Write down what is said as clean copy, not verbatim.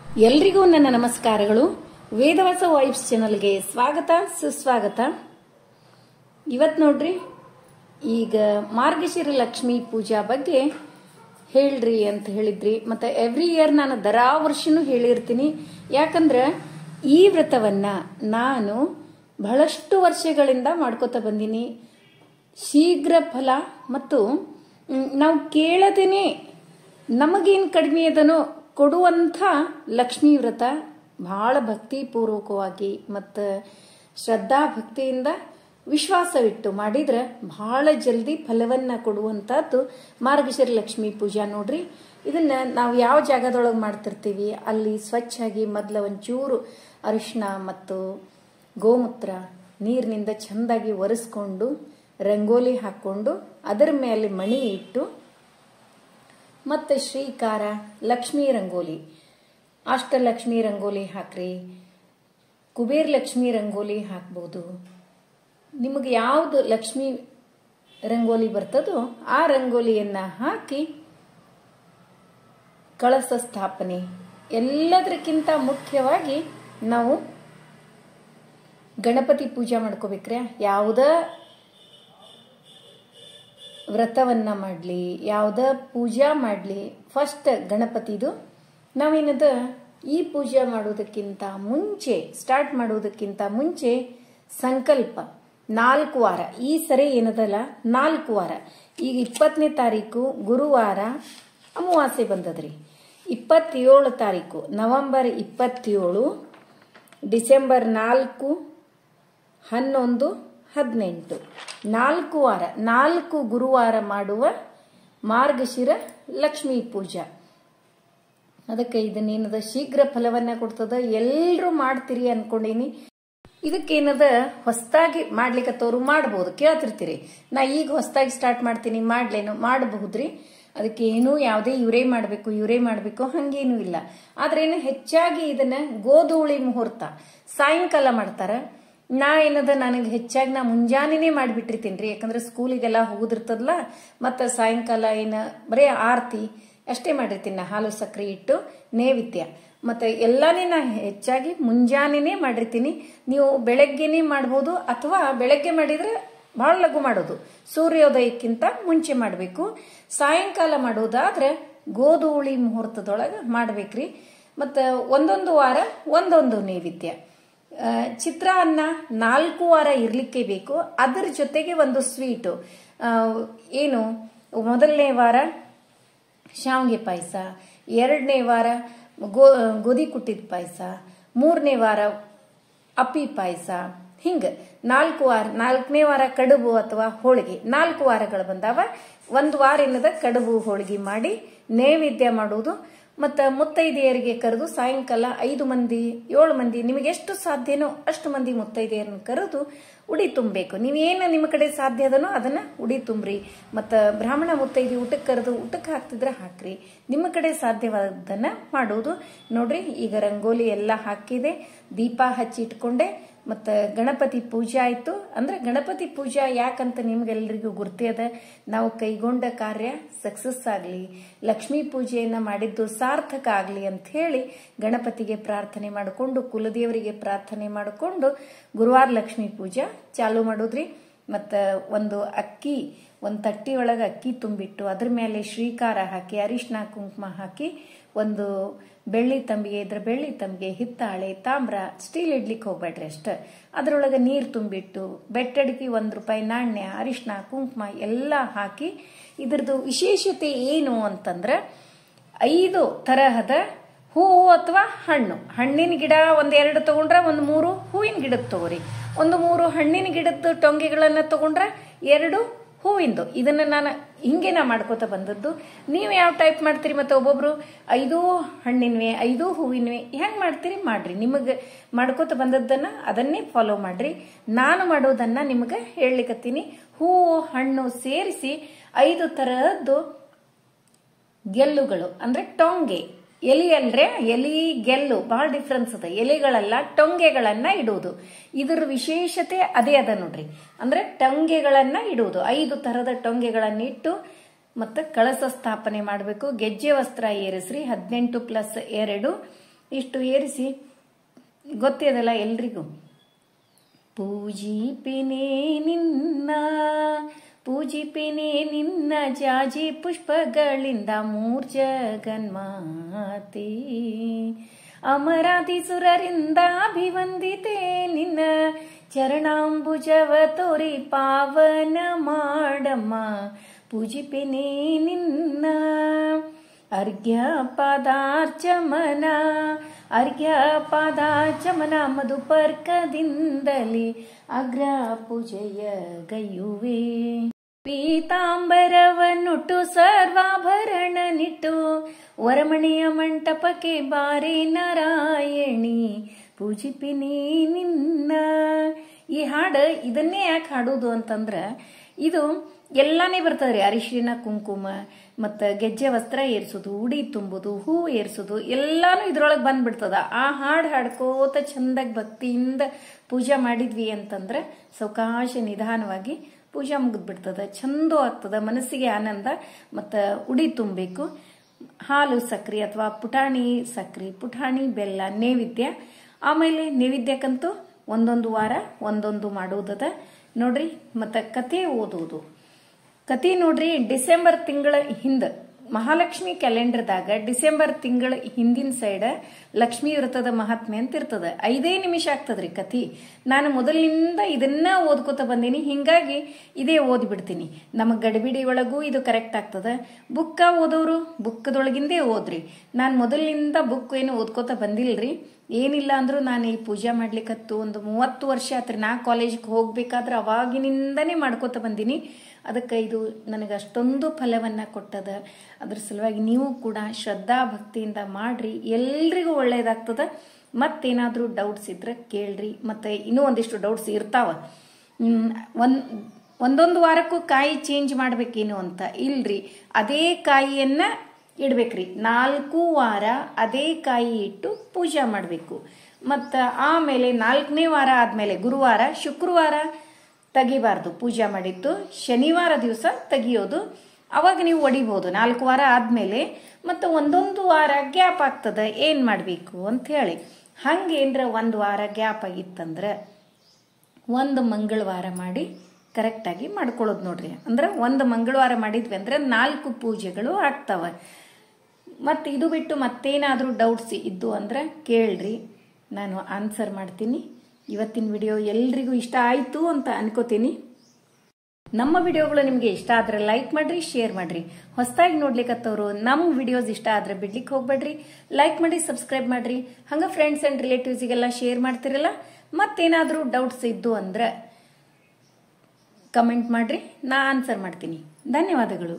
ಎಲ್ರಿಗೂ ನನ್ನ ನಮಸ್ಕಾರಗಳು. ವೇದವಾಸ ವೈಬ್ಸ್ ಚಾನಲ್ಗೆ ಸ್ವಾಗತ ಸುಸ್ವಾಗತ. ಇವತ್ತು ನೋಡ್ರಿ, ಈಗ ಮಾರ್ಗಶಿರ ಲಕ್ಷ್ಮೀ ಪೂಜಾ ಬಗ್ಗೆ ಹೇಳ್ರಿ ಅಂತ ಹೇಳಿದ್ರಿ. ಮತ್ತೆ ಎವ್ರಿ ಇಯರ್ ನಾನು ದರಾ ವರ್ಷನೂ ಹೇಳಿರ್ತೀನಿ. ಯಾಕಂದ್ರೆ ಈ ವ್ರತವನ್ನ ನಾನು ಬಹಳಷ್ಟು ವರ್ಷಗಳಿಂದ ಮಾಡ್ಕೋತ ಬಂದೀನಿ. ಶೀಘ್ರ ಫಲ ಮತ್ತು ನಾವು ಕೇಳದೇನೆ ನಮಗೇನು ಕಡಿಮೆ ಅದನೋ ಕೊಡುವಂಥ ಲಕ್ಷ್ಮೀ ವ್ರತ. ಬಹಳ ಭಕ್ತಿಪೂರ್ವಕವಾಗಿ ಮತ್ತು ಶ್ರದ್ಧಾ ಭಕ್ತಿಯಿಂದ ವಿಶ್ವಾಸವಿಟ್ಟು ಮಾಡಿದ್ರೆ ಬಹಳ ಜಲ್ದಿ ಫಲವನ್ನ ಕೊಡುವಂಥದ್ದು ಮಾರ್ಗಶಿರ ಲಕ್ಷ್ಮೀ ಪೂಜಾ. ನೋಡ್ರಿ, ಇದನ್ನ ನಾವು ಯಾವ ಜಾಗದೊಳಗೆ ಮಾಡ್ತಿರ್ತೀವಿ ಅಲ್ಲಿ ಸ್ವಚ್ಛಾಗಿ ಮೊದಲ ಒಂಚೂರು ಅರಿಶಿನ ಮತ್ತು ಗೋಮೂತ್ರ ನೀರಿನಿಂದ ಚೆಂದಾಗಿ ಒರೆಸ್ಕೊಂಡು ರಂಗೋಲಿ ಹಾಕೊಂಡು ಅದರ ಮೇಲೆ ಮಣಿ ಇಟ್ಟು ಮತ್ತೆ ಶ್ರೀಕಾರ ಲಕ್ಷ್ಮೀ ರಂಗೋಲಿ, ಅಷ್ಟಲಕ್ಷ್ಮಿ ರಂಗೋಲಿ ಹಾಕ್ರಿ, ಕುಬೇರ್ ಲಕ್ಷ್ಮಿ ರಂಗೋಲಿ ಹಾಕ್ಬೋದು. ನಿಮಗೆ ಯಾವ್ದು ಲಕ್ಷ್ಮೀ ರಂಗೋಲಿ ಬರ್ತದೋ ಆ ರಂಗೋಲಿಯನ್ನ ಹಾಕಿ ಕಳಸ ಸ್ಥಾಪನೆ. ಎಲ್ಲದಕ್ಕಿಂತ ಮುಖ್ಯವಾಗಿ ನಾವು ಗಣಪತಿ ಪೂಜೆ ಮಾಡ್ಕೋಬೇಕ್ರೆ. ಯಾವುದ ವ್ರತವನ್ನ ಮಾಡಲಿ, ಯಾವುದ ಪೂಜಾ ಮಾಡಲಿ, ಫಸ್ಟ್ ಗಣಪತಿದು ನಾವೇನದ ಈ ಪೂಜೆ ಮಾಡೋದಕ್ಕಿಂತ ಮುಂಚೆ, ಸ್ಟಾರ್ಟ್ ಮಾಡೋದಕ್ಕಿಂತ ಮುಂಚೆ ಸಂಕಲ್ಪ 4 ವಾರ. ಈ ಸರಿ ಏನದಲ್ಲ 4 ವಾರ. ಈಗ 20ನೇ ತಾರೀಕು ಗುರುವಾರ ಅಮಾವಾಸ್ಯೆ ಬಂದದ್ರಿ. 27 ತಾರೀಕು ನವೆಂಬರ್ 27, ಡಿಸೆಂಬರ್ 4, 11, 18 4 ವಾರ, 4 ಗುರುವಾರ ಮಾಡುವ ಮಾರ್ಗಶಿರ ಲಕ್ಷ್ಮೀ ಪೂಜಾ. ಅದಕ್ಕೆ ಇದನ್ನೇನದ ಶೀಘ್ರ ಫಲವನ್ನ ಕೊಡ್ತದ. ಎಲ್ಲರೂ ಮಾಡ್ತೀರಿ ಅನ್ಕೊಂಡೀನಿ. ಇದಕ್ಕೇನದ ಹೊಸದಾಗಿ ಮಾಡ್ಲಿಕ್ಕತ್ತವ್ರು ಮಾಡಬಹುದು. ಕೇಳ್ತಿರ್ತೀರಿ, ನಾ ಈಗ ಹೊಸದಾಗಿ ಸ್ಟಾರ್ಟ್ ಮಾಡ್ತೀನಿ ಮಾಡ್ಲೇನು, ಮಾಡಬಹುದ್ರಿ. ಅದಕ್ಕೆ ಏನು ಯಾವುದೇ ಇವರೇ ಮಾಡಬೇಕು ಹಂಗೇನು ಇಲ್ಲ. ಆದ್ರೇನು ಹೆಚ್ಚಾಗಿ ಇದನ್ನ ಗೋಧೂಳಿ ಮುಹೂರ್ತ ಸಾಯಂಕಾಲ ಮಾಡ್ತಾರ. ನಾ ಏನದ ನನಗೆ ಹೆಚ್ಚಾಗಿ ನಾ ಮುಂಜಾನೆನೇ ಮಾಡಿಬಿಟ್ಟಿರ್ತೀನಿ. ಯಾಕಂದ್ರೆ ಸ್ಕೂಲಿಗೆಲ್ಲ ಹೋಗುದಿರ್ತದಲ್ಲ. ಮತ್ತು ಸಾಯಂಕಾಲ ಬರೀ ಆರತಿ ಅಷ್ಟೇ ಮಾಡಿರ್ತೀನಿ. ನಾ ಹಾಲು ಸಕ್ಕರೆ ಇಟ್ಟು ನೈವೇದ್ಯ ಮತ್ತು ಎಲ್ಲಾನೇ ನಾ ಹೆಚ್ಚಾಗಿ ಮುಂಜಾನೆನೇ ಮಾಡಿರ್ತೀನಿ. ನೀವು ಬೆಳಗ್ಗೆನೇ ಮಾಡ್ಬೋದು, ಅಥವಾ ಬೆಳಗ್ಗೆ ಮಾಡಿದ್ರೆ ಬಹಳ ಲಘು ಮಾಡೋದು, ಸೂರ್ಯೋದಯಕ್ಕಿಂತ ಮುಂಚೆ ಮಾಡಬೇಕು. ಸಾಯಂಕಾಲ ಮಾಡೋದಾದ್ರೆ ಗೋಧೂಳಿ ಮುಹೂರ್ತದೊಳಗೆ ಮಾಡ್ಬೇಕ್ರಿ. ಮತ್ತು ಒಂದೊಂದು ವಾರ ಒಂದೊಂದು ನೈವೇದ್ಯ. ಚಿತ್ರಾನ್ನ 4 ವಾರ ಇರ್ಲಿಕ್ಕೆ ಬೇಕು. ಅದರ ಜೊತೆಗೆ ಒಂದು ಸ್ವೀಟು. ಏನು, ಮೊದಲನೇ ವಾರ ಶಾವಿಗೆ ಪಾಯಸ, 2ನೇ ವಾರ ಗೋಧಿ ಕುಟ್ಟಿದ ಪಾಯಸ, 3ನೇ ವಾರ ಅಪ್ಪಿ ಪಾಯಸ. ಹಿಂಗೆ 4 ವಾರ. 4ನೇ ವಾರ ಕಡುಬು ಅಥವಾ ಹೋಳಿಗೆ. 4 ವಾರಗಳು ಬಂದಾವ. 1 ವಾರ ಏನದ ಕಡುಬು ಹೋಳಿಗೆ ಮಾಡಿ ನೈವೇದ್ಯ ಮಾಡೋದು. ಮತ್ತು ಮುತ್ತೈದೆಯರಿಗೆ ಕರೆದು ಸಾಯಂಕಾಲ 5 ಮಂದಿ 7 ಮಂದಿ ನಿಮಗೆ ಎಷ್ಟು ಸಾಧ್ಯನೋ ಅಷ್ಟು ಮಂದಿ ಮುತ್ತೈದೆಯರನ್ನು ಕರೆದು ಉಡಿ ತುಂಬಬೇಕು. ನೀವೇನು ನಿಮ್ಮ ಕಡೆ ಸಾಧ್ಯ ಅದನೋ ಅದನ್ನ ಉಡಿ ತುಂಬ್ರಿ. ಮತ್ತು ಬ್ರಾಹ್ಮಣ ಮುತ್ತೈದೆ ಊಟಕ್ಕೆ ಕರೆದು ಊಟಕ್ಕೆ ಹಾಕ್ತಿದ್ರೆ ಹಾಕ್ರಿ. ನಿಮ್ಮ ಕಡೆ ಸಾಧ್ಯವಾದದನ್ನ ಮಾಡೋದು. ನೋಡ್ರಿ, ಈಗ ರಂಗೋಲಿ ಎಲ್ಲ ಹಾಕಿದೆ, ದೀಪ ಹಚ್ಚಿ ಇಟ್ಕೊಂಡೆ. ಮತ್ತು ಗಣಪತಿ ಪೂಜೆ ಆಯ್ತು. ಅಂದ್ರೆ ಗಣಪತಿ ಪೂಜಾ ಯಾಕಂತ ನಿಮ್ಗೆಲ್ರಿಗೂ ಗುರ್ತಿ ಅದ. ನಾವು ಕೈಗೊಂಡ ಕಾರ್ಯ ಸಕ್ಸಸ್ ಆಗಲಿ, ಲಕ್ಷ್ಮೀ ಪೂಜೆಯನ್ನ ಮಾಡಿದ್ದು ಸಾರ್ಥಕ ಆಗಲಿ ಅಂತ ಹೇಳಿ ಗಣಪತಿಗೆ ಪ್ರಾರ್ಥನೆ ಮಾಡಿಕೊಂಡು, ಕುಲದೇವರಿಗೆ ಪ್ರಾರ್ಥನೆ ಮಾಡಿಕೊಂಡು ಗುರುವಾರ ಲಕ್ಷ್ಮೀ ಪೂಜಾ ಚಾಲು ಮಾಡೋದ್ರಿ. ಮತ್ತು ಒಂದು ತಟ್ಟಿ ಒಳಗೆ ಅಕ್ಕಿ ತುಂಬಿಟ್ಟು ಅದ್ರ ಮೇಲೆ ಶ್ರೀಕಾರ ಹಾಕಿ ಅರಿಶಿನ ಕುಂಕುಮ ಹಾಕಿ, ಒಂದು ಬೆಳ್ಳಿ ತಂಬಿಗೆ ಇದ್ರೆ ಬೆಳ್ಳಿ ತಂಬಿಗೆ, ಹಿತ್ತಾಳೆ, ತಾಮ್ರ, ಸ್ಟೀಲ್ ಇಡ್ಲಿಕ್ಕೆ ಹೋಗ್ಬೇಡ್ರಿ ಅಷ್ಟ. ಅದ್ರೊಳಗೆ ನೀರು ತುಂಬಿಟ್ಟು ಬೆಟ್ಟಡಿಕೆ 1 ರೂಪಾಯಿ ನಾಣ್ಯ, ಅರಿಶಿನ ಕುಂಕುಮ ಎಲ್ಲ ಹಾಕಿ. ಇದ್ರದ್ದು ವಿಶೇಷತೆ ಏನು ಅಂತಂದ್ರೆ 5 ತರಹದ ಹೂವು ಅಥವಾ ಹಣ್ಣು. ಹಣ್ಣಿನ ಗಿಡ 1-2 ತಗೊಂಡ್ರೆ 1-3 ಹೂವಿನ ಗಿಡದ ತಗೋರಿ. 1-3 ಹಣ್ಣಿನ ಗಿಡದ ಟೊಂಗೆಗಳನ್ನ ತಗೊಂಡ್ರೆ 2 ಹೂವಿಂದು. ಇದನ್ನ ನಾನು ಹಿಂಗೆ ಮಾಡ್ಕೋತ ಬಂದದ್ದು. ನೀವು ಯಾವ ಟೈಪ್ ಮಾಡ್ತೀರಿ? ಮತ್ತೆ ಒಬ್ಬೊಬ್ರು 5 ಹಣ್ಣಿನ್ವೆ 5 ಹೂವಿನ್ವೆ ಹೆಂಗ್ ಮಾಡ್ತೀರಿ ಮಾಡ್ರಿ. ನಿಮಗೆ ಮಾಡ್ಕೋತ ಬಂದದ್ದನ್ನ ಅದನ್ನೇ ಫಾಲೋ ಮಾಡ್ರಿ. ನಾನು ಮಾಡೋದನ್ನ ನಿಮಗೆ ಹೇಳಲಿಕ್ಕತ್ತೀನಿ. ಹೂವು ಹಣ್ಣು ಸೇರಿಸಿ 5 ತರಹದ್ದು ಗೆಲ್ಲುಗಳು ಅಂದ್ರೆ ಟೊಂಗೆ. ಎಲಿ ಅಲ್ರೆ ಎಲಿ ಗೆಲ್ಲು ಬಹಳ ಡಿಫ್ರೆನ್ಸ್ ಅದ. ಎಲೆಗಳಲ್ಲ, ಟೊಂಗೆಗಳನ್ನ ಇಡುವುದು. ಇದರ ವಿಶೇಷತೆ ಅದೇ ಅದ ನೋಡ್ರಿ. ಅಂದ್ರೆ ಟೊಂಗೆಗಳನ್ನ ಇಡುವುದು. 5 ತರಹದ ಟೊಂಗೆಗಳನ್ನ ಇಟ್ಟು ಮತ್ತೆ ಕಳಸ ಸ್ಥಾಪನೆ ಮಾಡಬೇಕು. ಗೆಜ್ಜೆ ವಸ್ತ್ರ ಏರಿಸ್ರಿ 18+2 ಇಷ್ಟು ಏರಿಸಿ ಗೊತ್ತಿದಲ್ಲ ಎಲ್ರಿಗೂ. ಪೂಜಿಪೆನೆ ನಿನ್ನ ಜಾಜಿ ಪುಷ್ಪಗಳಿಂದ ಮೂರ್ಜಗನ್ಮಾತೆ. ಅಮರಾದಿ ಸುರರಿಂದ ಅಭಿವಂದಿತೆ ನಿನ್ನ ಚರಣಾಂಬುಜವ ತೋರಿ ಪಾವನ ಮಾಡಮ್ಮ. ಪೂಜಿಪೆನೆ ನಿನ್ನ ಅರ್ಘ್ಯ ಪಾದಾರ್ಚಮನ ಮಧುಪರ್ಕದಿಂದಲೇ ಅಗ್ರ ಪೂಜೆಯ ಗೈಯುವೆ. ಪೀತಾಂಬರವನ್ನುಟ್ಟು ಸರ್ವಾಭರಣ ನಿಟ್ಟು ವರಮಣೆಯ ಮಂಟಪಕ್ಕೆ ಬಾರೆ ನಾರಾಯಣಿ. ಪೂಜಿಪೆನೆ ನಿನ್ನ. ಈ ಹಾಡು ಇದನ್ನೇ ಯಾಕೆ ಹಾಡೋದು ಅಂತಂದ್ರ ಇದು ಎಲ್ಲಾನೇ ಬರ್ತದ್ರಿ. ಅರಿಶಿನ ಕುಂಕುಮ ಮತ್ತ ಗೆಜ್ಜೆ ವಸ್ತ್ರ ಏರ್ಸೋದು, ಉಡಿ ತುಂಬುದು, ಹೂ ಏರ್ಸೋದು ಎಲ್ಲಾನು ಇದ್ರೊಳಗೆ ಬಂದ್ಬಿಡ್ತದ. ಆ ಹಾಡು ಹಾಡ್ಕೋತ ಚಂದಾಗಿ ಭಕ್ತಿಯಿಂದ ಪೂಜೆ ಮಾಡಿದ್ವಿ ಅಂತಂದ್ರ ಸಾವಕಾಶ ನಿಧಾನವಾಗಿ ಪೂಜೆ ಮುಗಿದ್ಬಿಡ್ತದ. ಚಂದ ಆಗ್ತದ, ಮನಸ್ಸಿಗೆ ಆನಂದ. ಮತ್ತ ಉಡಿ ತುಂಬಬೇಕು. ಹಾಲು ಸಕ್ರಿ ಅಥವಾ ಪುಟಾಣಿ ಸಕ್ರಿ, ಪುಟಾಣಿ ಬೆಲ್ಲ ನೈವೇದ್ಯ. ಆಮೇಲೆ ನೈವೇದ್ಯಕ್ಕಂತೂ ಒಂದೊಂದು ವಾರ ಒಂದೊಂದು ಮಾಡೋದದ ನೋಡ್ರಿ. ಮತ್ತ ಕತೆ ಓದೋದು. ಕತೆ ನೋಡ್ರಿ, ಡಿಸೆಂಬರ್ ತಿಂಗಳ ಹಿಂದ ಮಹಾಲಕ್ಷ್ಮಿ ಕ್ಯಾಲೆಂಡರ್ದಾಗ ಡಿಸೆಂಬರ್ ತಿಂಗಳ ಹಿಂದಿನ ಸೈಡ್ ಲಕ್ಷ್ಮೀ ವ್ರತದ ಮಹಾತ್ಮೆ ಅಂತ ಇರ್ತದ. 5 ನಿಮಿಷ ಆಗ್ತದ್ರಿ ಕತಿ. ನಾನು ಮೊದಲಿನಿಂದ ಇದನ್ನ ಓದ್ಕೋತ ಬಂದೀನಿ, ಹಿಂಗಾಗಿ ಇದೇ ಓದ್ಬಿಡ್ತೀನಿ. ನಮಗ್ ಗಡಿಬಿಡಿ ಒಳಗೂ ಇದು ಕರೆಕ್ಟ್ ಆಗ್ತದ. ಬುಕ್ಕ ಓದೋರು ಬುಕ್ಕದೊಳಗಿಂದೇ ಓದ್ರಿ. ನಾನು ಮೊದಲಿನಿಂದ ಬುಕ್ ಏನು ಓದ್ಕೋತ ಬಂದಿಲ್ರಿ. ಏನಿಲ್ಲ ಅಂದ್ರೂ ನಾನು ಈ ಪೂಜೆ ಮಾಡ್ಲಿಕ್ಕತ್ತು ಒಂದು 30 ವರ್ಷ ಆತ್ರಿ. ನಾ ಕಾಲೇಜ್ಗೆ ಹೋಗ್ಬೇಕಾದ್ರೆ ಅವಾಗಿನಿಂದನೇ ಮಾಡ್ಕೋತ ಬಂದೀನಿ. ಅದಕ್ಕೆ ಇದು ನನಗೆ ಅಷ್ಟೊಂದು ಫಲವನ್ನ ಕೊಟ್ಟದ. ಅದ್ರ ಸಲುವಾಗಿ ನೀವು ಕೂಡ ಶ್ರದ್ಧಾ ಭಕ್ತಿಯಿಂದ ಮಾಡ್ರಿ, ಎಲ್ರಿಗೂ ಒಳ್ಳೇದಾಗ್ತದ. ಮತ್ತೇನಾದ್ರೂ ಡೌಟ್ಸ್ ಇದ್ರೆ ಕೇಳ್ರಿ. ಮತ್ತೆ ಇನ್ನೂ ಒಂದಿಷ್ಟು ಡೌಟ್ಸ್ ಇರ್ತಾವ. ಒಂದೊಂದು ವಾರಕ್ಕೂ ಕಾಯಿ ಚೇಂಜ್ ಮಾಡ್ಬೇಕೇನು ಅಂತ ಇಲ್ರಿ. ಅದೇ ಕಾಯಿಯನ್ನ ಇಡ್ಬೇಕ್ರಿ. 4 ವಾರ ಅದೇ ಕಾಯಿ ಇಟ್ಟು ಪೂಜೆ ಮಾಡಬೇಕು. ಮತ್ತ ಆಮೇಲೆ 4ನೇ ವಾರ ಆದ್ಮೇಲೆ ಗುರುವಾರ ಶುಕ್ರವಾರ ತೆಗಿಬಾರ್ದು ಪೂಜೆ ಮಾಡಿದ್ದು. ಶನಿವಾರ ದಿವಸ ತೆಗಿಯೋದು. ಅವಾಗ ನೀವು ಒಡಿಬಹುದು 4 ವಾರ ಆದ್ಮೇಲೆ. ಮತ್ತೆ ಒಂದೊಂದು ವಾರ ಗ್ಯಾಪ್ ಆಗ್ತದ, ಏನ್ ಮಾಡ್ಬೇಕು ಅಂತ ಹೇಳಿ. ಹಂಗೇನ್ರ 1 ವಾರ ಗ್ಯಾಪ್ ಆಗಿತ್ತಂದ್ರ 1 ಮಂಗಳವಾರ ಮಾಡಿ ಕರೆಕ್ಟಾಗಿ ಮಾಡ್ಕೊಳ್ಳೋದು ನೋಡ್ರಿ. ಅಂದ್ರೆ 1 ಮಂಗಳವಾರ ಮಾಡಿದ್ವಿ ಅಂದ್ರೆ 4 ಪೂಜೆಗಳು ಆಗ್ತಾವ. ಮತ್ತೆ ಇದು ಬಿಟ್ಟು ಮತ್ತೇನಾದ್ರೂ ಡೌಟ್ಸ್ ಇದ್ದು ಅಂದ್ರೆ ಕೇಳ್ರಿ, ನಾನು ಆನ್ಸರ್ ಮಾಡ್ತೀನಿ. ಇವತ್ತಿನ ವಿಡಿಯೋ ಎಲ್ರಿಗೂ ಇಷ್ಟ ಆಯ್ತು ಅಂತ ಅನ್ಕೋತೀನಿ. ನಮ್ಮ ವಿಡಿಯೋಗಳು ನಿಮ್ಗೆ ಇಷ್ಟ ಆದ್ರೆ ಲೈಕ್ ಮಾಡ್ರಿ, ಶೇರ್ ಮಾಡ್ರಿ. ಹೊಸದಾಗಿ ನೋಡ್ಲಿಕ್ಕತ್ತವ್ರು ನಮ್ಮ ವಿಡಿಯೋಸ್ ಇಷ್ಟ ಆದ್ರೆ ಬಿಡ್ಲಿಕ್ಕೆ ಹೋಗ್ಬೇಡ್ರಿ. ಲೈಕ್ ಮಾಡಿ, ಸಬ್ಸ್ಕ್ರೈಬ್ ಮಾಡ್ರಿ. ಹಂಗ ಫ್ರೆಂಡ್ಸ್ ಅಂಡ್ ರಿಲೇಟಿವ್ಸ್ಗೆಲ್ಲ ಶೇರ್ ಮಾಡ್ತಿರಲ್ಲ. ಮತ್ತೇನಾದ್ರೂ ಡೌಟ್ಸ್ ಇದ್ದು ಅಂದ್ರೆ ಕಮೆಂಟ್ ಮಾಡ್ರಿ, ನಾ ಆನ್ಸರ್ ಮಾಡ್ತೀನಿ. ಧನ್ಯವಾದಗಳು.